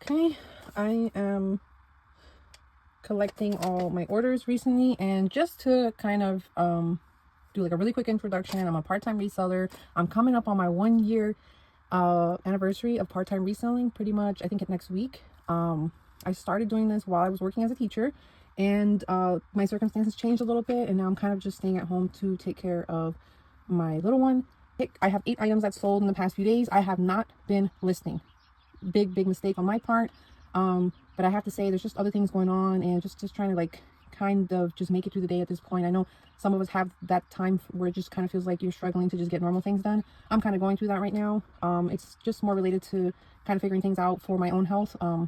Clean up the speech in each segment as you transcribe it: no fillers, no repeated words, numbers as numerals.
Okay, I am collecting all my orders recently, and just to kind of do like a really quick introduction, I'm a part-time reseller. I'm coming up on my 1 year anniversary of part-time reselling, pretty much I think next week. I started doing this while I was working as a teacher, and my circumstances changed a little bit, and now I'm kind of just staying at home to take care of my little one. I have 8 items that sold in the past few days. I have not been listing. Big mistake on my part, but I have to say there's just other things going on, and just trying to like kind of just make it through the day at this point. I know some of us have that time where it just kind of feels like you're struggling to just get normal things done. I'm kind of going through that right now. It's just more related to kind of figuring things out for my own health, and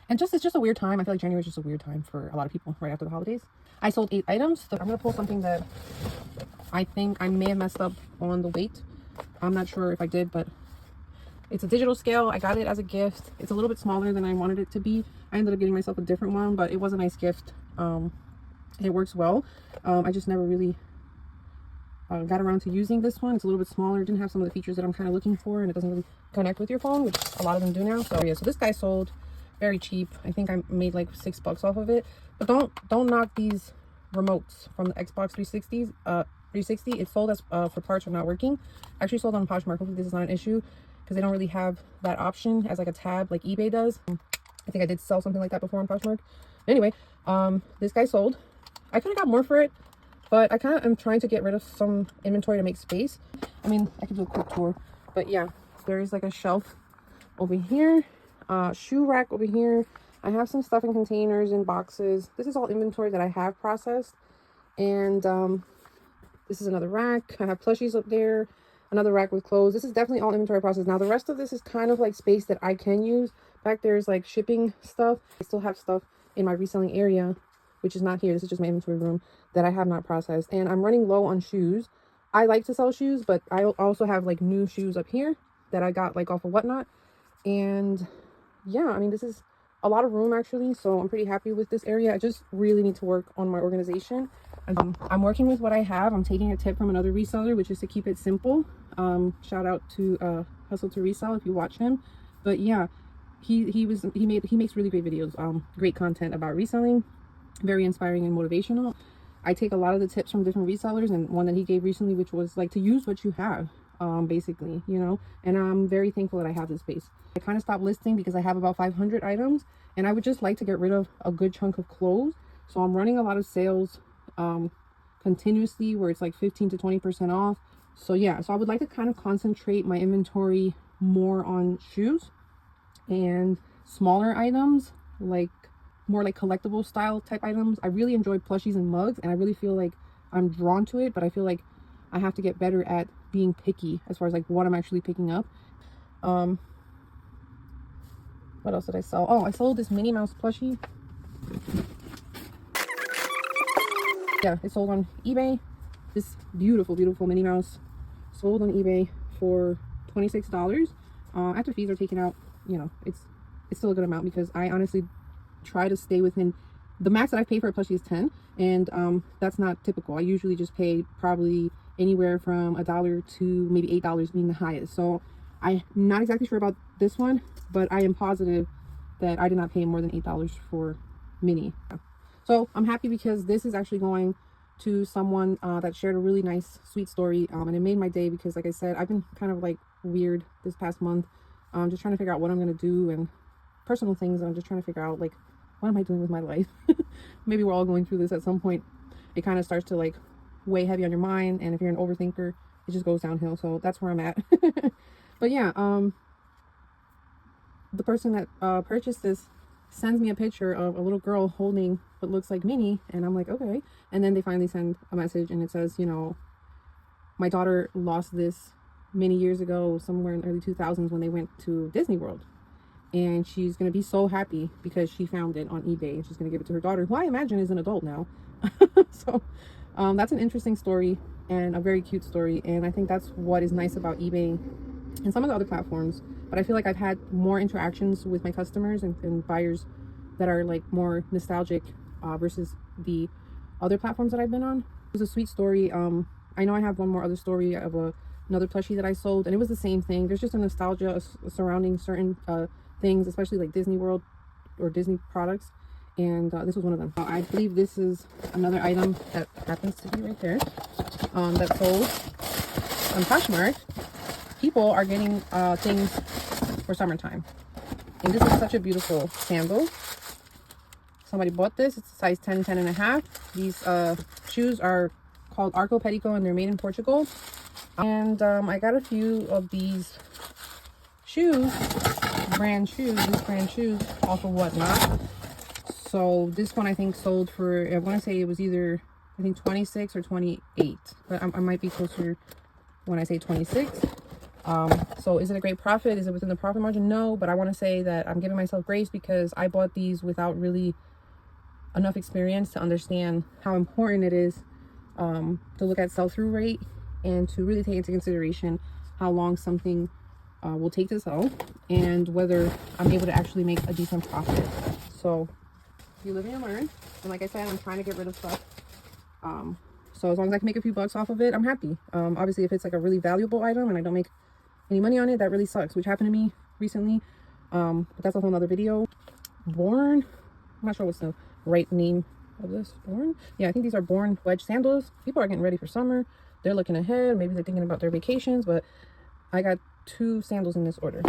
it's just a weird time. I feel like January is just a weird time for a lot of people right after the holidays. I sold 8 items, so I'm gonna pull something that I think I may have messed up on the weight. I'm not sure if I did, but it's a digital scale. I got it as a gift. It's a little bit smaller than I wanted it to be. I ended up getting myself a different one, but it was a nice gift. It works well. I just never really got around to using this one. It's a little bit smaller. It didn't have some of the features that I'm kind of looking for, and it doesn't really connect with your phone, which a lot of them do now. So yeah, so this guy sold very cheap. I think I made like $6 off of it. But don't knock these remotes from the Xbox 360s. 360. It sold as for parts are not working. Actually sold on Poshmark. Hopefully this is not an issue, because they don't really have that option as like a tab like eBay does. I think I did sell something like that before on Poshmark. Anyway, this guy sold. I could have got more for it, but I kind of am trying to get rid of some inventory to make space. I mean, I could do a quick tour, but yeah, there's like a shelf over here, shoe rack over here. I have some stuff in containers and boxes. This is all inventory that I have processed, and this is another rack. I have plushies up there. Another rack with clothes. This is definitely all inventory process. Now the rest of this is kind of like space that I can use. Back there's like shipping stuff. I still have stuff in my reselling area, which is not here. This is just my inventory room that I have not processed. And I'm running low on shoes. I like to sell shoes, but I also have like new shoes up here that I got like off of Whatnot. And yeah, I mean, this is a lot of room actually. So I'm pretty happy with this area. I just really need to work on my organization. I'm working with what I have. I'm taking a tip from another reseller, which is to keep it simple. Shout out to Hustle to Resell if you watch him. But yeah, he makes really great videos, great content about reselling, very inspiring and motivational. I take a lot of the tips from different resellers, and one that he gave recently, which was like to use what you have, basically, you know. And I'm very thankful that I have this space. I kind of stopped listing because I have about 500 items, and I would just like to get rid of a good chunk of clothes. So I'm running a lot of sales continuously where it's like 15 to 20% off. So yeah, so I would like to kind of concentrate my inventory more on shoes and smaller items, like more like collectible style type items. I really enjoy plushies and mugs, and I really feel like I'm drawn to it, but I feel like I have to get better at being picky as far as like what I'm actually picking up. What else did I sell? Oh, I sold this Minnie Mouse plushie. Yeah, it sold on eBay. This beautiful Minnie Mouse sold on eBay for $26. After fees are taken out, you know, it's still a good amount, because I honestly try to stay within the max that I pay for a plushie is 10, and that's not typical. I usually just pay probably anywhere from $1 to maybe $8 being the highest. So I'm not exactly sure about this one, but I am positive that I did not pay more than $8 for Minnie. So I'm happy because this is actually going to someone that shared a really nice, sweet story. And it made my day, because like I said, I've been kind of like weird this past month. Just trying to figure out what I'm going to do, and personal things. I'm just trying to figure out like, what am I doing with my life? Maybe we're all going through this at some point. It kind of starts to like weigh heavy on your mind. And if you're an overthinker, it just goes downhill. So that's where I'm at. But yeah, the person that purchased this sends me a picture of a little girl holding what looks like Minnie, and I'm like, okay. And then they finally send a message, and it says, you know, my daughter lost this many years ago, somewhere in the early 2000s, when they went to Disney World, and she's gonna be so happy because she found it on eBay, and she's gonna give it to her daughter, who I imagine is an adult now. So that's an interesting story and a very cute story, and I think that's what is nice about eBay and some of the other platforms. But I feel like I've had more interactions with my customers and buyers that are like more nostalgic versus the other platforms that I've been on. It was a sweet story. I know I have one more other story of another plushie that I sold, and it was the same thing. There's just a nostalgia surrounding certain things, especially like Disney World or Disney products, and this was one of them. I believe this is another item that happens to be right there, that sold on Poshmark. People are getting things for summertime, and this is such a beautiful sandal. Somebody bought this. It's a size 10, 10 and a half. These shoes are called Arco Pedico, and they're made in Portugal. And I got a few of these shoes, these brand shoes off of Whatnot. So this one I think sold for, I want to say it was either, I think 26 or 28, but I might be closer when I say 26. So is it a great profit? Is it within the profit margin? No, but I want to say that I'm giving myself grace because I bought these without really enough experience to understand how important it is to look at sell-through rate and to really take into consideration how long something will take to sell and whether I'm able to actually make a decent profit. So you live and you learn, and like I said, I'm trying to get rid of stuff, so as long as I can make a few bucks off of it, I'm happy. Obviously if it's like a really valuable item and I don't make any money on it, that really sucks, which happened to me recently, but that's a whole nother video. Born, I'm not sure what's the right name of this. Born, yeah, I think these are Born wedge sandals. People are getting ready for summer, they're looking ahead, maybe they're thinking about their vacations, but I got 2 sandals in this order,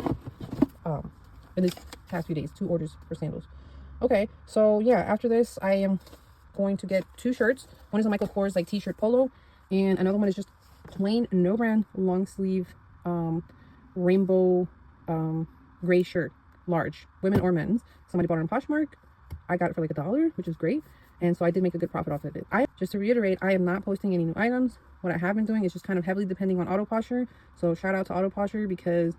in this past few days, 2 orders for sandals. Okay, so yeah, after this I am going to get 2 shirts. One is a Michael Kors like t-shirt polo, and another one is just plain no brand long sleeve rainbow gray shirt, large, women or men's. Somebody bought it on Poshmark. I got it for like $1, which is great, and so I did make a good profit off of it. Just to reiterate, I am not posting any new items. What I have been doing is just kind of heavily depending on Auto Posture. So shout out to Auto Posture because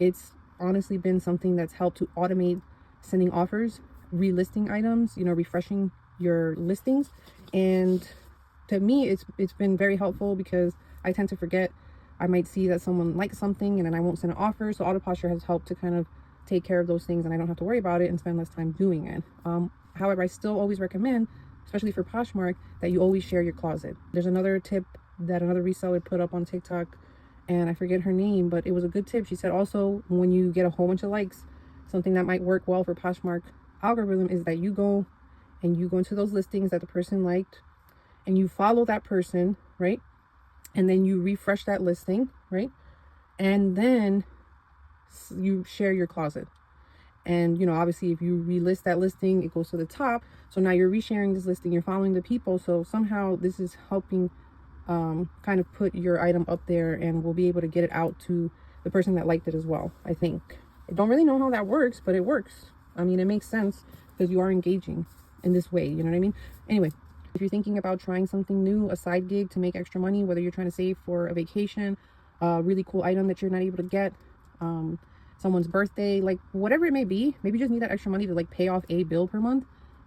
it's honestly been something that's helped to automate sending offers, relisting items, you know, refreshing your listings. And to me, it's been very helpful because I tend to forget. I might see that someone likes something and then I won't send an offer. So Auto Posture has helped to kind of take care of those things and I don't have to worry about it and spend less time doing it. However, I still always recommend, especially for Poshmark, that you always share your closet. There's another tip that another reseller put up on TikTok, and I forget her name, but it was a good tip. She said also when you get a whole bunch of likes, something that might work well for Poshmark algorithm is that you go into those listings that the person liked and you follow that person, right? And then you refresh that listing, right? And then you share your closet. And you know, obviously if you relist that listing, it goes to the top. So now you're resharing this listing, you're following the people. So somehow this is helping kind of put your item up there, and we'll be able to get it out to the person that liked it as well. I think, I don't really know how that works, but it works. I mean, it makes sense because you are engaging in this way, you know what I mean? Anyway, if you're thinking about trying something new, a side gig to make extra money, whether you're trying to save for a vacation, a really cool item that you're not able to get, someone's birthday, like whatever it may be, maybe you just need that extra money to like pay off a bill per month,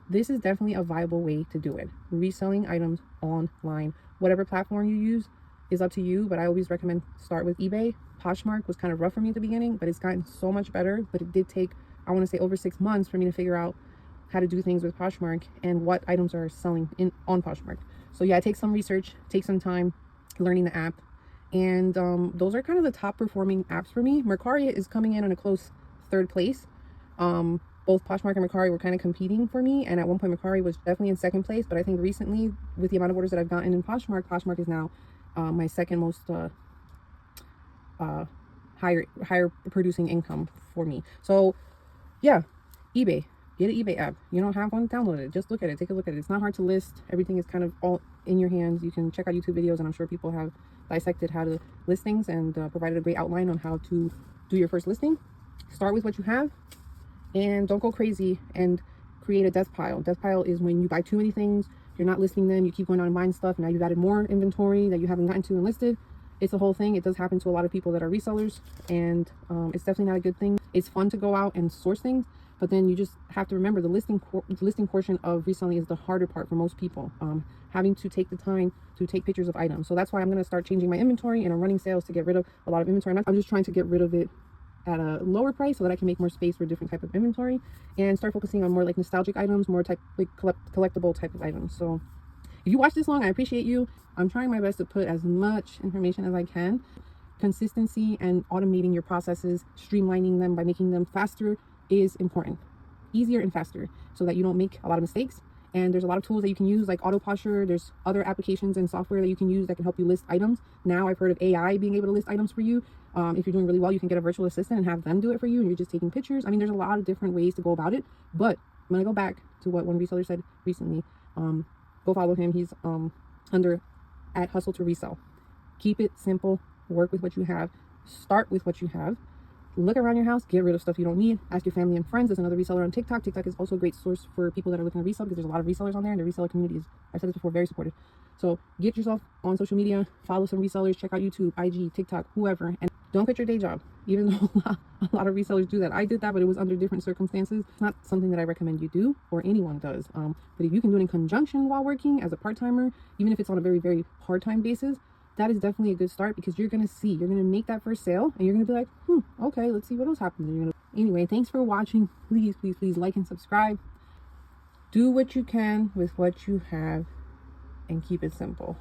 this is definitely a viable way to do it. Reselling items online. Whatever platform you use is up to you, but I always recommend start with eBay. Poshmark was kind of rough for me at the beginning, but it's gotten so much better. But it did take, I want to say, over 6 months for me to figure out how to do things with Poshmark and what items are selling on Poshmark. So yeah, it takes some research, takes some time learning the app, and those are kind of the top performing apps for me. Mercari is coming in on a close 3rd place. Both Poshmark and Mercari were kind of competing for me, and at one point Mercari was definitely in 2nd place, but I think recently with the amount of orders that I've gotten in Poshmark is now my 2nd most higher producing income for me. So yeah, eBay, get an eBay app. You don't have one, download it, just look at it, take a look at it. It's not hard to list. Everything is kind of all in your hands. You can check out YouTube videos, and I'm sure people have dissected how to list things and provided a great outline on how to do your first listing. Start with what you have, and don't go crazy and create a death pile. Death pile is when you buy too many things, you're not listing them, you keep going on and buying stuff, now you've added more inventory that you haven't gotten to and listed. It's a whole thing. It does happen to a lot of people that are resellers, and it's definitely not a good thing. It's fun to go out and source things, but then you just have to remember the listing portion of reselling is the harder part for most people. Having to take the time to take pictures of items. So that's why I'm going to start changing my inventory, and I'm running sales to get rid of a lot of inventory. I'm just trying to get rid of it at a lower price so that I can make more space for different type of inventory and start focusing on more like nostalgic items, more type like collectible type of items. So if you watch this long, I appreciate you. I'm trying my best to put as much information as I can. Consistency and automating your processes, streamlining them by making them faster, is important. Easier and faster, so that you don't make a lot of mistakes. And there's a lot of tools that you can use, like auto posture. There's other applications and software that you can use that can help you list items. Now I've heard of AI being able to list items for you. If you're doing really well, you can get a virtual assistant and have them do it for you, and you're just taking pictures. I mean, there's a lot of different ways to go about it. But I'm gonna go back to what one reseller said recently. Go follow him. He's under at Hustle to Resell. Keep it simple. Work with what you have. Start with what you have. Look around your house, get rid of stuff you don't need. Ask your family and friends. There's another reseller on TikTok. TikTok is also a great source for people that are looking to resell, because there's a lot of resellers on there, and the reseller community is, I've said this before, very supportive. So get yourself on social media, follow some resellers, check out YouTube, IG, TikTok, whoever, and don't quit your day job. Even though a lot of resellers do that. I did that, but it was under different circumstances. It's not something that I recommend you do, or anyone does. But if you can do it in conjunction while working as a part-timer, even if it's on a very, very part-time basis, that is definitely a good start, because you're going to make that first sale, and you're going to be like, okay, let's see what else happens. Anyway, thanks for watching. Please, please, please like and subscribe. Do what you can with what you have, and keep it simple.